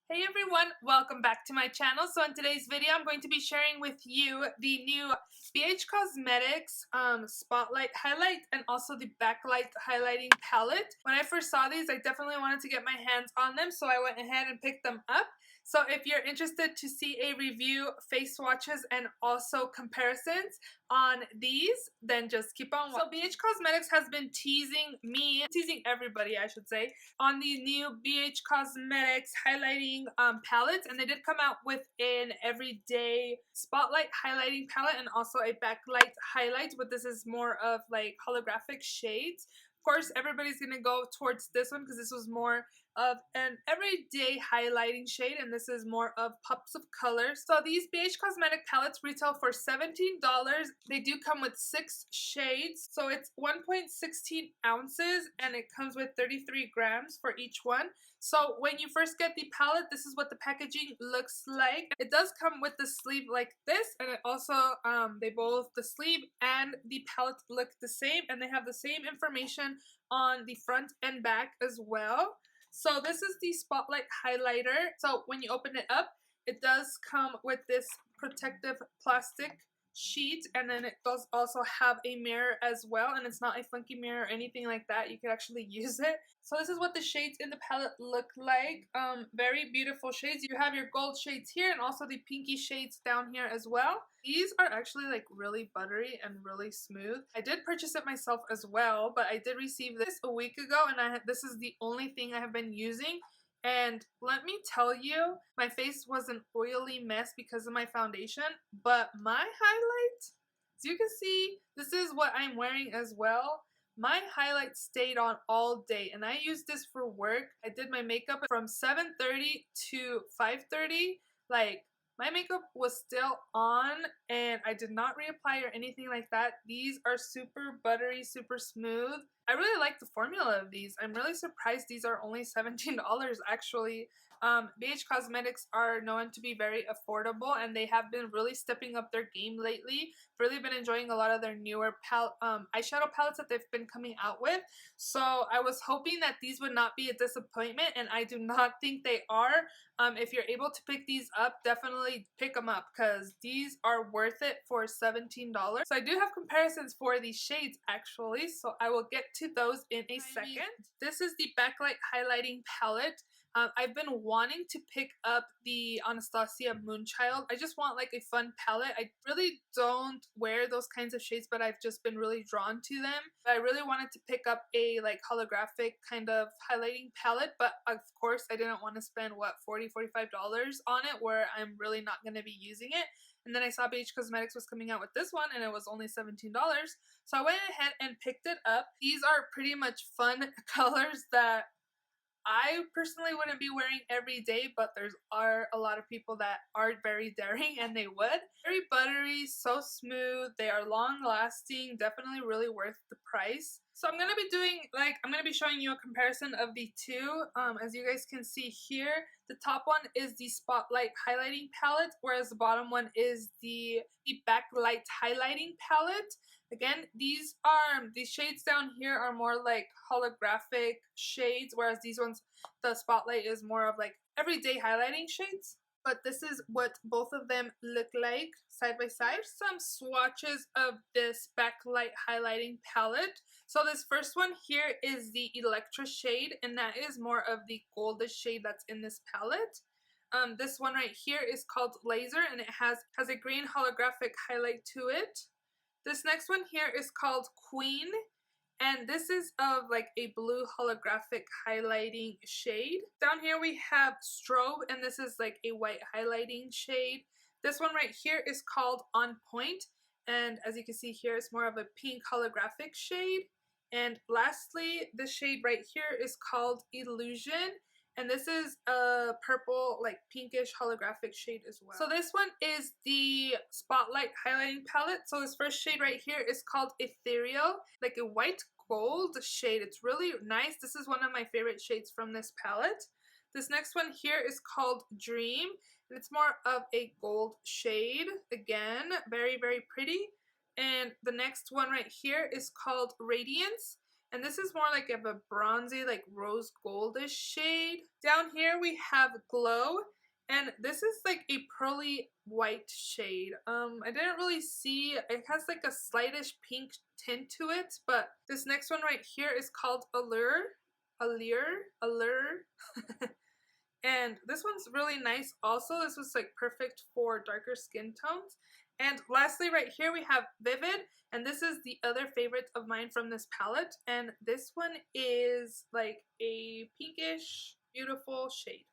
Hey everyone, welcome back to my channel. So in today's video, I'm going to be sharing with you the new BH Cosmetics Spotlight Highlight and also the Backlight Highlighting Palette. When I first saw these, I definitely wanted to get my hands on them, so I went ahead and picked them up. So if you're interested to see a review, face swatches, and also comparisons on these, then just keep on watching. So BH Cosmetics has been teasing everybody, I should say, on the new BH Cosmetics highlighting palettes, and they did come out with an everyday spotlight highlighting palette and also a backlight highlight, but this is more of like holographic shades. Of course, everybody's gonna go towards this one because this was more of an everyday highlighting shade, and this is more of pops of color. So these BH Cosmetic palettes retail for $17. They do come with 6 shades, so it's 1.16 ounces, and it comes with 33 grams for each one. So when you first get the palette, this is what the packaging looks like. It does come with the sleeve like this, and it also, the sleeve and the palette look the same, and they have the same information on the front and back as well. So this is the Spotlight Highlighter. So when you open it up, it does come with this protective plastic sheet, and then it does also have a mirror as well, and it's not a funky mirror or anything like that. You can actually use it. So this is what the shades in the palette look like. Very beautiful shades. You have your gold shades here and also the pinky shades down here as well. These are actually like really buttery and really smooth. I did purchase it myself as well, but I did receive this a week ago, and this is the only thing I have been using. And let me tell you, my face was an oily mess because of my foundation, but my highlight, as you can see, this is what I'm wearing as well. My highlight stayed on all day, and I used this for work. I did my makeup from 7:30 to 5:30. Like, my makeup was still on, and I did not reapply or anything like that. These are super buttery, super smooth. I really like the formula of these. I'm really surprised these are only $17 actually. BH Cosmetics are known to be very affordable, and they have been really stepping up their game lately. Really been enjoying a lot of their newer eyeshadow palettes that they've been coming out with. So I was hoping that these would not be a disappointment, and I do not think they are. If you're able to pick these up, definitely pick them up because these are worth it for $17. So I do have comparisons for these shades actually, so I will get to those in a second. This is the Backlight Highlighting Palette. I've been wanting to pick up the Anastasia Moonchild. I just want like a fun palette. I really don't wear those kinds of shades, but I've just been really drawn to them. But I really wanted to pick up a like holographic kind of highlighting palette, but of course I didn't want to spend what, $40, $45 on it where I'm really not going to be using it. And then I saw BH Cosmetics was coming out with this one, and it was only $17. So I went ahead and picked it up. These are pretty much fun colors that I personally wouldn't be wearing every day, but there are a lot of people that are very daring and they would. Very buttery, so smooth, they are long lasting, definitely really worth the price. So I'm going to be showing you a comparison of the two. As you guys can see here, the top one is the Spotlight Highlighting Palette, whereas the bottom one is the Backlight Highlighting Palette. Again, these shades down here are more like holographic shades, whereas these ones, the Spotlight is more of like everyday highlighting shades. But this is what both of them look like side by side. Some swatches of this Backlight Highlighting Palette. So this first one here is the Electra shade, and that is more of the goldish shade that's in this palette. This one right here is called Laser, and it has a green holographic highlight to it. This next one here is called Queen, and this is of like a blue holographic highlighting shade. Down here we have Strobe, and this is like a white highlighting shade. This one right here is called On Point, and as you can see here, it's more of a pink holographic shade. And lastly, this shade right here is called Illusion, and this is a purple, like pinkish holographic shade as well. So this one is the Spotlight Highlighting Palette. So this first shade right here is called Ethereal, like a white gold shade. It's really nice. This is one of my favorite shades from this palette. This next one here is called Dream, and it's more of a gold shade. Again, very, very pretty. And the next one right here is called Radiance, And this is more like of a bronzy, like rose goldish shade. Down here we have Glow, and this is like a pearly white shade. I didn't really see, it has like a slightish pink tint to it, but this next one right here is called Allure. And this one's really nice also. This was like perfect for darker skin tones. And lastly right here we have Vivid, and this is the other favorite of mine from this palette, and this one is like a pinkish beautiful shade.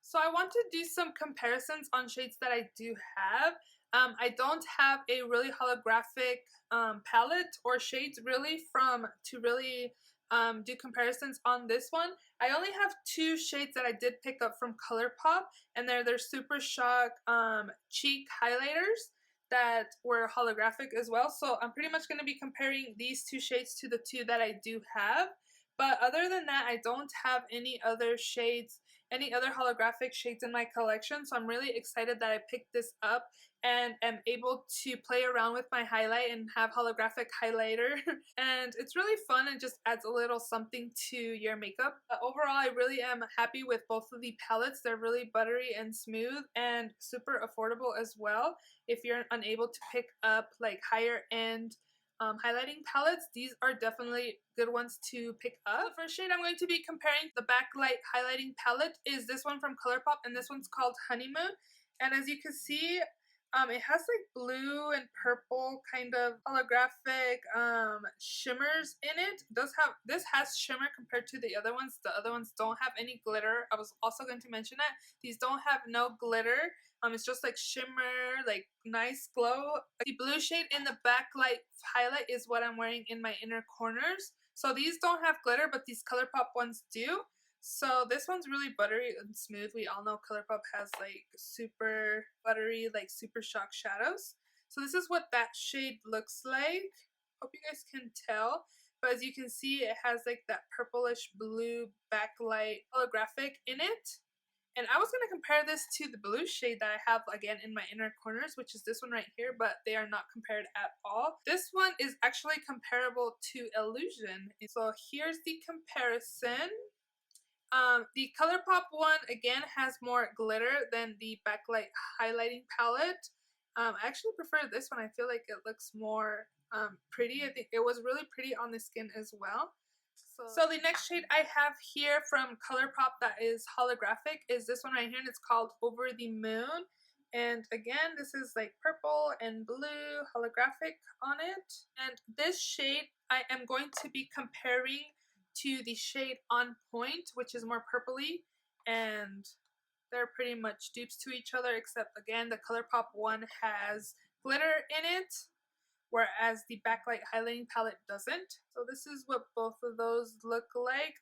So I want to do some comparisons on shades that I do have. I don't have a really holographic palette or shades really to really do comparisons on this one. I only have two shades that I did pick up from Colourpop, and they're their Super Shock cheek highlighters that were holographic as well. So I'm pretty much going to be comparing these two shades to the two that I do have. But other than that, I don't have any other shades, any other holographic shades in my collection. So I'm really excited that I picked this up and am able to play around with my highlight and have holographic highlighter. And it's really fun and just adds a little something to your makeup. Overall, I really am happy with both of the palettes. They're really buttery and smooth and super affordable as well. If you're unable to pick up like higher end highlighting palettes, these are definitely good ones to pick up. The first shade I'm going to be comparing, the Backlight highlighting palette, is this one from Colourpop, and this one's called Honeymoon. And as you can see, it has like blue and purple kind of holographic shimmers in it. This has shimmer compared to the other ones. The other ones don't have any glitter. I was also going to mention that these don't have no glitter. It's just like shimmer, like nice glow. The blue shade in the Backlight highlight is what I'm wearing in my inner corners. So these don't have glitter, but these Colourpop ones do. So this one's really buttery and smooth. We all know Colourpop has like super buttery, like Super Shock shadows. So this is what that shade looks like. Hope you guys can tell. But as you can see, it has like that purplish blue backlight holographic in it. And I was going to compare this to the blue shade that I have again in my inner corners, which is this one right here, but they are not compared at all. This one is actually comparable to Illusion. So here's the comparison. The Colourpop one again has more glitter than the Backlight highlighting palette. I actually prefer this one. I feel like it looks more pretty. I think it was really pretty on the skin as well. So the next shade I have here from Colourpop that is holographic is this one right here, and it's called Over the Moon. And again, this is like purple and blue holographic on it. And this shade I am going to be comparing to the shade On Point, which is more purpley, and they're pretty much dupes to each other, except again the Colourpop one has glitter in it, whereas the Backlight highlighting palette doesn't. So this is what both of those look like.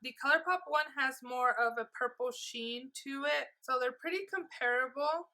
The Colourpop one has more of a purple sheen to it, so they're pretty comparable.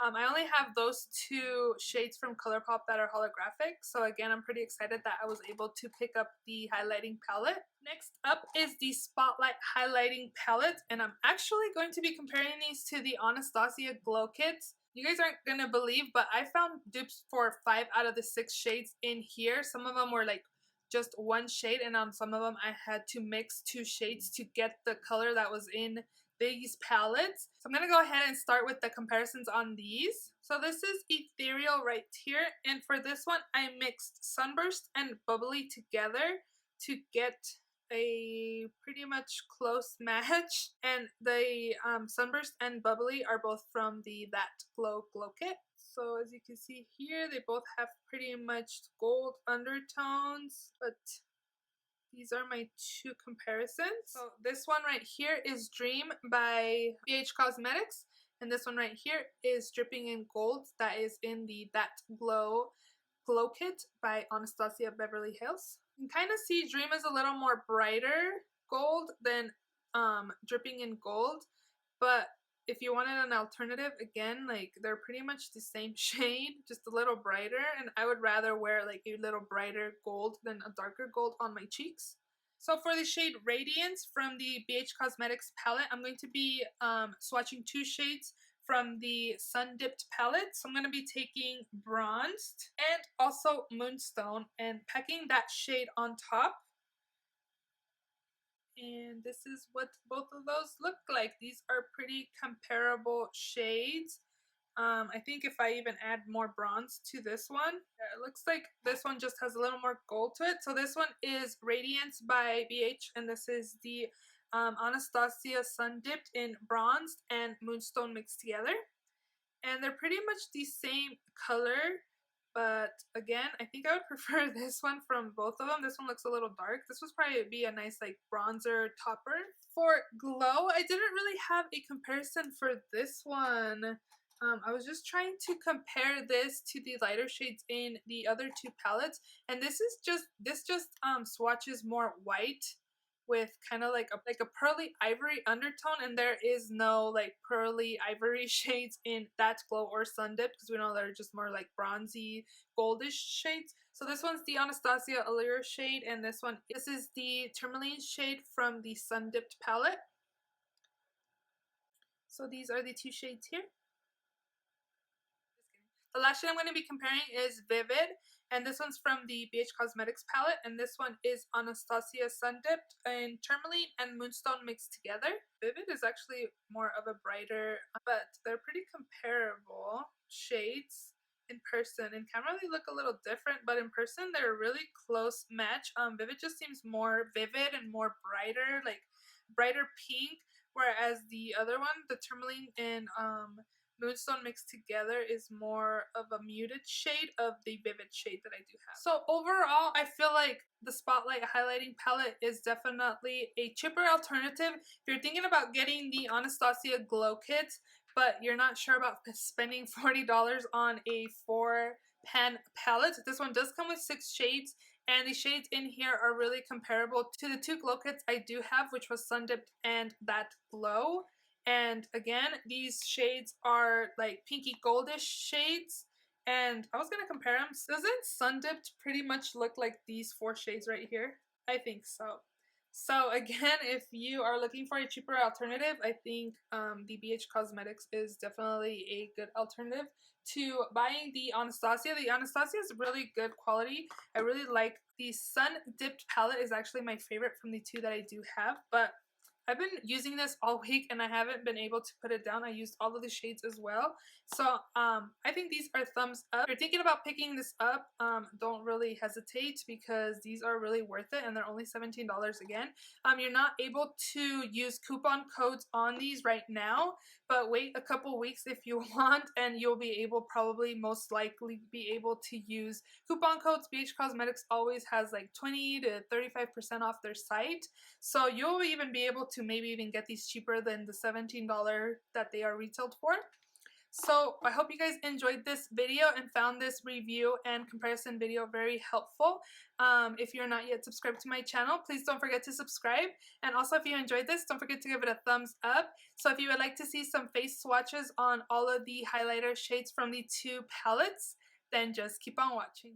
I only have those two shades from Colourpop that are holographic, so again, I'm pretty excited that I was able to pick up the highlighting palette. Next up is the Spotlight highlighting palette, and I'm actually going to be comparing these to the Anastasia Glow Kits. You guys aren't gonna believe, but I found dupes for 5 out of the 6 shades in here. Some of them were like just one shade, and on some of them I had to mix 2 shades to get the color that was in these palettes. So I'm gonna go ahead and start with the comparisons on these. So this is Ethereal right here, and for this one I mixed Sunburst and Bubbly together to get a pretty much close match, and the Sunburst and Bubbly are both from the That Glow Kit. So as you can see here, they both have pretty much gold undertones, but these are my 2 comparisons. So this one right here is Dream by ABH Cosmetics, and this one right here is Dripping in Gold, that is in the That Glow Kit by Anastasia Beverly Hills. You can kind of see Dream is a little more brighter gold than Dripping in Gold, but if you wanted an alternative, again, like they're pretty much the same shade, just a little brighter, and I would rather wear like a little brighter gold than a darker gold on my cheeks. So for the shade Radiance from the BH Cosmetics palette, I'm going to be swatching 2 shades from the Sun Dipped palette. So I'm going to be taking Bronzed and also Moonstone and packing that shade on top. And this is what both of those look like. These are pretty comparable shades. I think if I even add more bronze to this one, it looks like this one just has a little more gold to it. So this one is Radiance by ABH, and this is the Anastasia Sun Dipped in Bronzed and Moonstone mixed together. And they're pretty much the same color, but again, I think I would prefer this one from both of them. This one looks a little dark. This would probably be a nice like bronzer topper. For Glow, I didn't really have a comparison for this one. I was just trying to compare this to the lighter shades in the other two palettes, and this just swatches more white with kind of like a pearly ivory undertone, and there is no like pearly ivory shades in that Glow or Sun Dip because we know they're just more like bronzy goldish shades. So this one's the Anastasia Allure shade, and this is the Turmaline shade from the Sun Dipped palette. So these are the two shades here. The last shade I'm going to be comparing is Vivid, and this one's from the BH Cosmetics palette, and this one is Anastasia Sun Dipped in Turmaline and Moonstone mixed together. Vivid is actually more of a brighter, but they're pretty comparable shades in person. In camera they look a little different, but in person they're a really close match. Vivid just seems more vivid and more brighter, like brighter pink, whereas the other one, the Turmaline and Moonstone mixed together is more of a muted shade of the vivid shade that I do have. So overall, I feel like the Spotlight highlighting palette is definitely a cheaper alternative. If you're thinking about getting the Anastasia Glow Kit, but you're not sure about spending $40 on a 4-pan palette, this one does come with 6 shades. And the shades in here are really comparable to the 2 glow kits I do have, which was Sun Dipped and that Glow. And again, these shades are like pinky goldish shades, and I was gonna compare them. Doesn't Sun Dipped pretty much look like these 4 shades right here? I think so. So again, if you are looking for a cheaper alternative, I think the BH Cosmetics is definitely a good alternative to buying the Anastasia. The Anastasia is really good quality. I really like the Sun Dipped palette is actually my favorite from the 2 that I do have, but I've been using this all week and I haven't been able to put it down. I used all of the shades as well. So I think these are thumbs up. If you're thinking about picking this up, don't really hesitate because these are really worth it and they're only $17 again. You're not able to use coupon codes on these right now, but wait a couple weeks if you want and you'll be able, probably most likely be able to use coupon codes. BH Cosmetics always has like 20 to 35% off their site. So you'll even be able to maybe even get these cheaper than the $17 that they are retailed for. So I hope you guys enjoyed this video and found this review and comparison video very helpful. If you're not yet subscribed to my channel, please don't forget to subscribe. And also if you enjoyed this, don't forget to give it a thumbs up. So if you would like to see some face swatches on all of the highlighter shades from the 2 palettes, then just keep on watching.